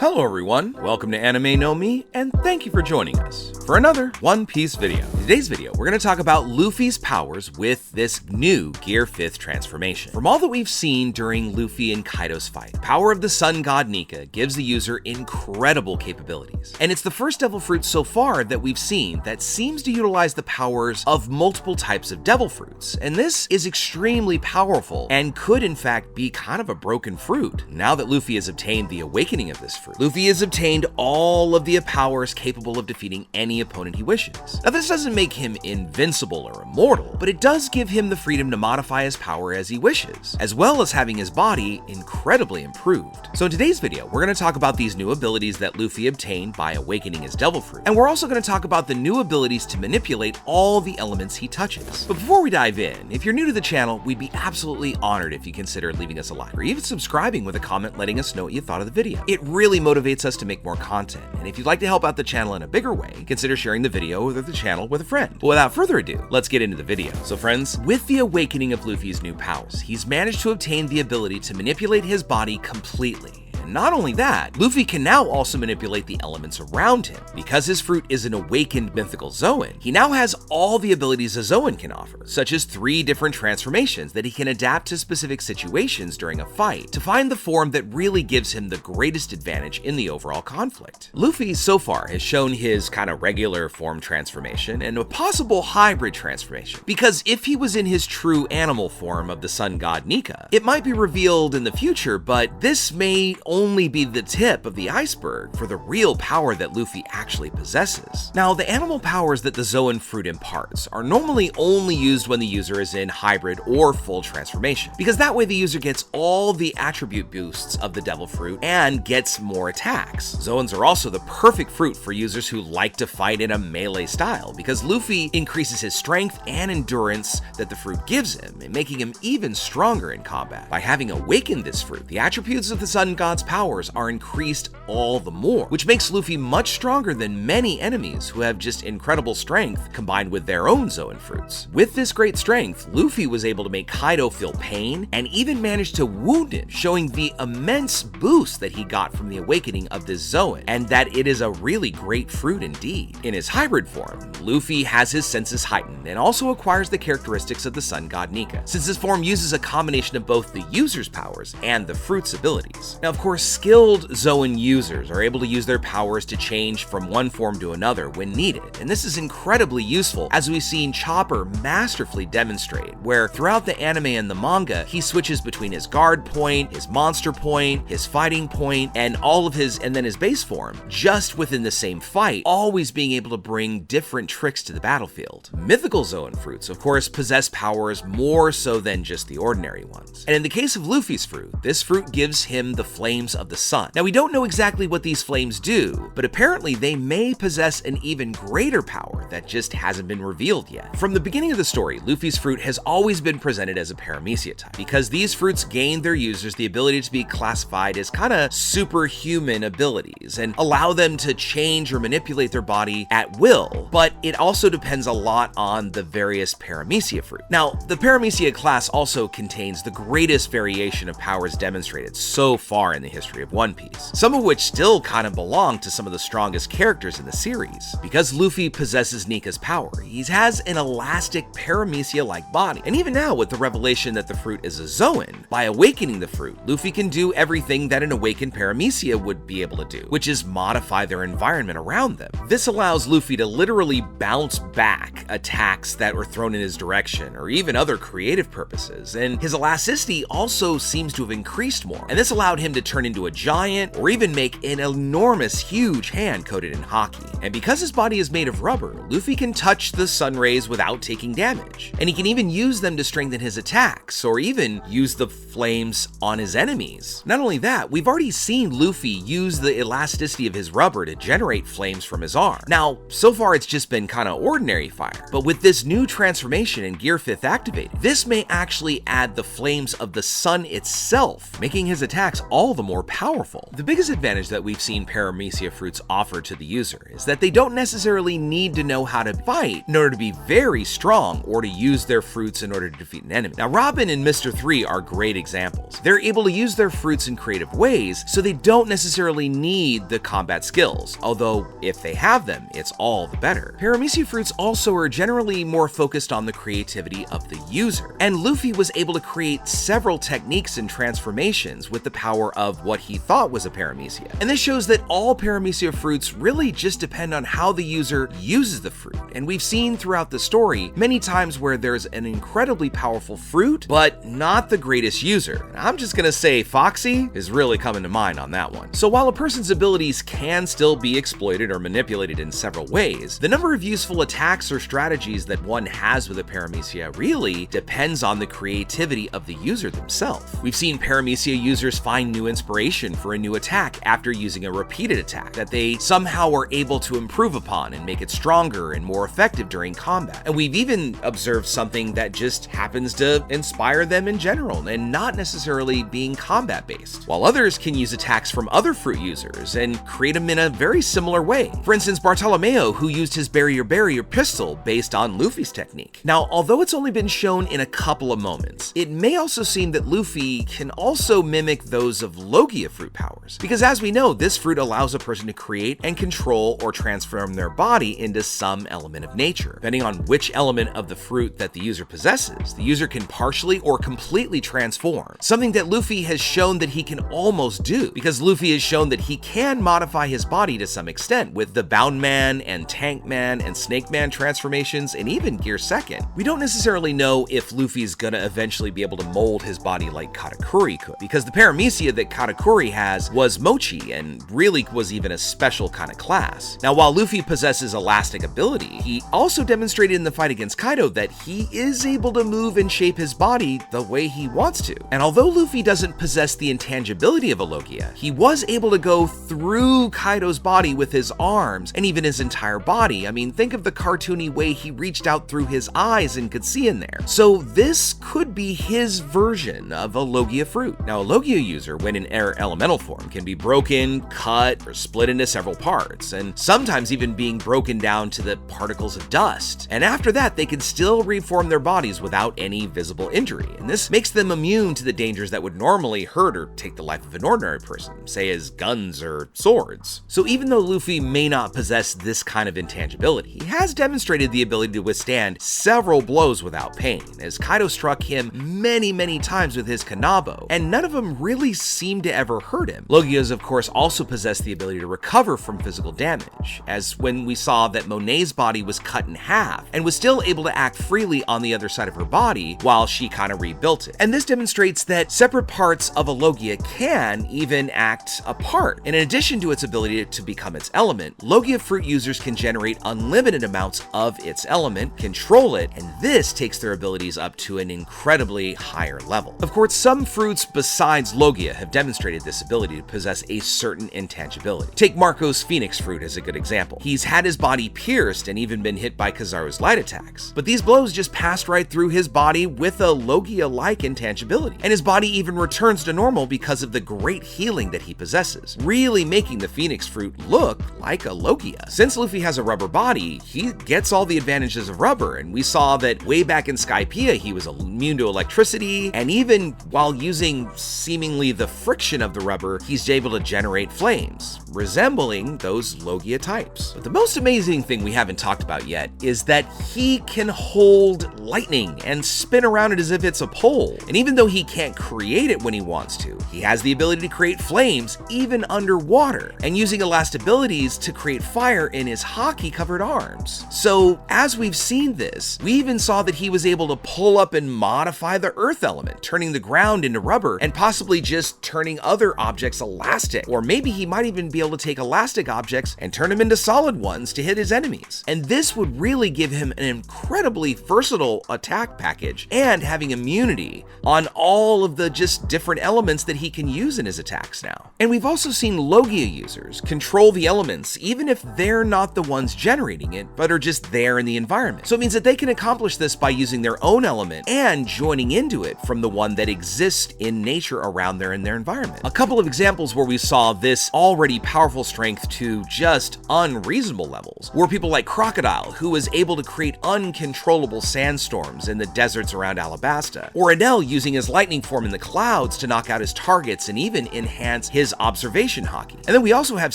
Hello everyone, welcome to Anime No Mi, and thank you for joining us for another One Piece video. In today's video, we're going to talk about Luffy's powers with this new Gear 5th transformation. From all that we've seen during Luffy and Kaido's fight, the power of the Sun God Nika gives the user incredible capabilities. And it's the first Devil Fruit so far that we've seen that seems to utilize the powers of multiple types of Devil Fruits. And this is extremely powerful and could in fact be kind of a broken fruit. Now that Luffy has obtained the awakening of this fruit, Luffy has obtained all of the powers capable of defeating any opponent he wishes. Now this doesn't make him invincible or immortal, but it does give him the freedom to modify his power as he wishes, as well as having his body incredibly improved. So in today's video, we're going to talk about these new abilities that Luffy obtained by awakening his Devil Fruit, and we're also going to talk about the new abilities to manipulate all the elements he touches. But before we dive in, if you're new to the channel, we'd be absolutely honored if you consider leaving us a like, or even subscribing with a comment letting us know what you thought of the video. It really motivates us to make more content, and if you'd like to help out the channel in a bigger way, consider sharing the video or the channel with a friend. But without further ado, let's get into the video. So friends, with the awakening of Luffy's new powers, he's managed to obtain the ability to manipulate his body completely. And not only that, Luffy can now also manipulate the elements around him. Because his fruit is an awakened mythical Zoan, he now has all the abilities a Zoan can offer, such as 3 different transformations that he can adapt to specific situations during a fight to find the form that really gives him the greatest advantage in the overall conflict. Luffy so far has shown his kind of regular form transformation and a possible hybrid transformation, because if he was in his true animal form of the Sun God Nika, it might be revealed in the future, but this may only be the tip of the iceberg for the real power that Luffy actually possesses. Now, the animal powers that the Zoan fruit imparts are normally only used when the user is in hybrid or full transformation, because that way the user gets all the attribute boosts of the Devil Fruit and gets more attacks. Zoans are also the perfect fruit for users who like to fight in a melee style, because Luffy increases his strength and endurance that the fruit gives him, and making him even stronger in combat. By having awakened this fruit, the attributes of the Sun God's powers are increased all the more, which makes Luffy much stronger than many enemies who have just incredible strength combined with their own Zoan fruits. With this great strength, Luffy was able to make Kaido feel pain and even managed to wound him, showing the immense boost that he got from the awakening of this Zoan, and that it is a really great fruit indeed. In his hybrid form, Luffy has his senses heightened and also acquires the characteristics of the Sun God Nika, since his form uses a combination of both the user's powers and the fruit's abilities. Now, of course, skilled Zoan users are able to use their powers to change from one form to another when needed, and this is incredibly useful, as we've seen Chopper masterfully demonstrate, where throughout the anime and the manga, he switches between his guard point, his monster point, his fighting point, and then his base form, just within the same fight, always being able to bring different tricks to the battlefield. Mythical Zoan fruits, of course, possess powers more so than just the ordinary ones. And in the case of Luffy's fruit, this fruit gives him the flames of the sun. Now, we don't know exactly what these flames do, but apparently they may possess an even greater power that just hasn't been revealed yet. From the beginning of the story, Luffy's fruit has always been presented as a paramecia type, because these fruits gain their users the ability to be classified as kind of superhuman abilities and allow them to change or manipulate their body at will, but it also depends a lot on the various paramecia fruit. Now, the paramecia class also contains the greatest variation of powers demonstrated so far in the history of One Piece, some of which still kind of belong to some of the strongest characters in the series. Because Luffy possesses Nika's power, he has an elastic paramecia-like body, and even now with the revelation that the fruit is a Zoan, by awakening the fruit, Luffy can do everything that an awakened paramecia would be able to do, which is modify their environment around them. This allows Luffy to literally bounce back attacks that were thrown in his direction, or even other creative purposes, and his elasticity also seems to have increased more, and this allowed him to turn into a giant or even make an enormous huge hand coated in hockey. And because his body is made of rubber, Luffy can touch the sun rays without taking damage, and he can even use them to strengthen his attacks or even use the flames on his enemies. Not only that, we've already seen Luffy use the elasticity of his rubber to generate flames from his arm. Now, so far it's just been kind of ordinary fire, but with this new transformation and Gear 5th activated, this may actually add the flames of the sun itself, making his attacks all the more more powerful. The biggest advantage that we've seen paramecia fruits offer to the user is that they don't necessarily need to know how to fight in order to be very strong or to use their fruits in order to defeat an enemy. Now, Robin and Mr. 3 are great examples. They're able to use their fruits in creative ways, so they don't necessarily need the combat skills, although if they have them, it's all the better. Paramecia fruits also are generally more focused on the creativity of the user, and Luffy was able to create several techniques and transformations with the power of what he thought was a paramecia. And this shows that all paramecia fruits really just depend on how the user uses the fruit, and we've seen throughout the story many times where there's an incredibly powerful fruit, but not the greatest user. And I'm just gonna say Foxy is really coming to mind on that one. So while a person's abilities can still be exploited or manipulated in several ways, the number of useful attacks or strategies that one has with a paramecia really depends on the creativity of the user themselves. We've seen paramecia users find new inspiration for a new attack after using a repeated attack that they somehow are able to improve upon and make it stronger and more effective during combat. And we've even observed something that just happens to inspire them in general and not necessarily being combat based, while others can use attacks from other fruit users and create them in a very similar way. For instance, Bartolomeo, who used his barrier pistol based on Luffy's technique. Now, although it's only been shown in a couple of moments, it may also seem that Luffy can also mimic those of Logia fruit powers, because as we know, this fruit allows a person to create and control or transform their body into some element of nature. Depending on which element of the fruit that the user possesses, the user can partially or completely transform, something that Luffy has shown that he can almost do, because Luffy has shown that he can modify his body to some extent with the Bound Man and Tank Man and Snake Man transformations and even Gear Second. We don't necessarily know if Luffy's gonna eventually be able to mold his body like Katakuri could, because the paramecia that Katakuri has was Mochi and really was even a special kind of class. Now, while Luffy possesses elastic ability, he also demonstrated in the fight against Kaido that he is able to move and shape his body the way he wants to. And although Luffy doesn't possess the intangibility of a Logia, he was able to go through Kaido's body with his arms and even his entire body. I mean, think of the cartoony way he reached out through his eyes and could see in there. So this could be his version of a Logia fruit. Now, a Logia user, when in air elemental form, can be broken, cut, or split into several parts, and sometimes even being broken down to the particles of dust. And after that, they can still reform their bodies without any visible injury. And this makes them immune to the dangers that would normally hurt or take the life of an ordinary person, say as guns or swords. So even though Luffy may not possess this kind of intangibility, he has demonstrated the ability to withstand several blows without pain, as Kaido struck him many times with his Kanabo, and none of them really seemed to ever hurt him. Logias, of course, also possess the ability to recover from physical damage, as when we saw that Monet's body was cut in half and was still able to act freely on the other side of her body while she kind of rebuilt it. And this demonstrates that separate parts of a Logia can even act apart. And in addition to its ability to become its element, Logia fruit users can generate unlimited amounts of its element, control it, and this takes their abilities up to an incredibly higher level. Of course, some fruits besides Logia have demonstrated this ability to possess a certain intangibility. Take Marco's Phoenix fruit as a good example. He's had his body pierced and even been hit by Kizaru's light attacks, but these blows just passed right through his body with a Logia-like intangibility, and his body even returns to normal because of the great healing that he possesses, really making the Phoenix fruit look like a Logia. Since Luffy has a rubber body, he gets all the advantages of rubber, and we saw that way back in Skypiea he was immune to electricity, and even while using seemingly the friction of the rubber, he's able to generate flames, resembling those Logia types. But the most amazing thing we haven't talked about yet is that he can hold lightning and spin around it as if it's a pole. And even though he can't create it when he wants to, he has the ability to create flames even underwater, and using elastabilities to create fire in his hockey-covered arms. So as we've seen this, we even saw that he was able to pull up and modify the earth element, turning the ground into rubber and possibly just turning other objects elastic. Or maybe he might even be able to take elastic objects and turn them into solid ones to hit his enemies. And this would really give him an incredibly versatile attack package, and having immunity on all of the just different elements that he can use in his attacks now. And we've also seen Logia users control the elements even if they're not the ones generating it, but are just there in the environment. So it means that they can accomplish this by using their own element and joining into it from the one that exists in nature around there in their environment. environment. A couple of examples where we saw this already powerful strength to just unreasonable levels were people like Crocodile, who was able to create uncontrollable sandstorms in the deserts around Alabasta, or Enel using his lightning form in the clouds to knock out his targets and even enhance his observation hockey. And then we also have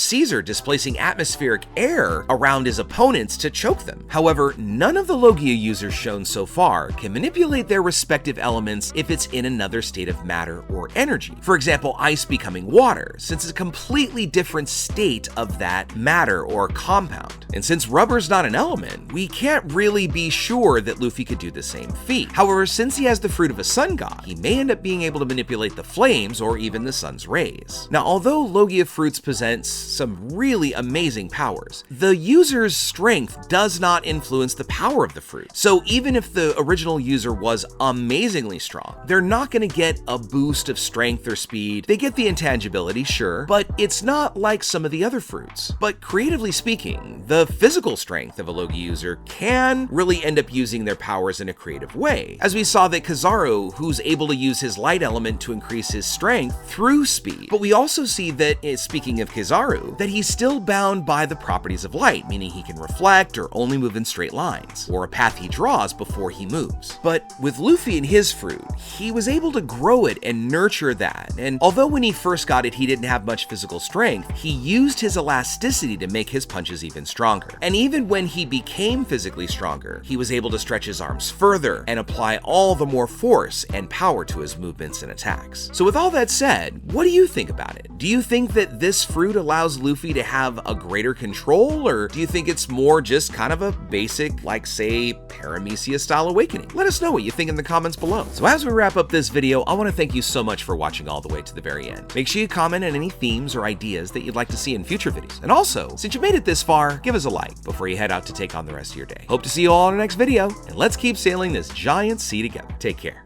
Caesar displacing atmospheric air around his opponents to choke them. However, none of the Logia users shown so far can manipulate their respective elements if it's in another state of matter or energy. For example, ice becoming water, since it's a completely different state of that matter or compound. And since rubber's not an element, we can't really be sure that Luffy could do the same feat. However, since he has the fruit of a sun god, he may end up being able to manipulate the flames or even the sun's rays. Now, although Logia fruits possess some really amazing powers, the user's strength does not influence the power of the fruit. So even if the original user was amazingly strong, they're not going to get a boost of strength or speed. They get the intangibility, sure, but it's not like some of the other fruits. But creatively speaking, the physical strength of a Logia user can really end up using their powers in a creative way, as we saw that Kizaru, who's able to use his light element to increase his strength through speed. But we also see that, speaking of Kizaru, that he's still bound by the properties of light, meaning he can reflect or only move in straight lines, or a path he draws before he moves. But with Luffy and his fruit, he was able to grow it and nurture that, and although when he first got it he didn't have much physical strength, he used his elasticity to make his punches even stronger. And even when he became physically stronger, he was able to stretch his arms further and apply all the more force and power to his movements and attacks. So with all that said, what do you think about it? Do you think that this fruit allows Luffy to have a greater control, or do you think it's more just kind of a basic, like say, Paramecia style awakening? Let us know what you think in the comments below. So as we wrap up this video, I want to thank you so much for watching all the way to the very end. Make sure you comment on any themes or ideas that you'd like to see in future videos. And also, since you made it this far, give us a like before you head out to take on the rest of your day. Hope to see you all in our next video, and let's keep sailing this giant sea together. Take care.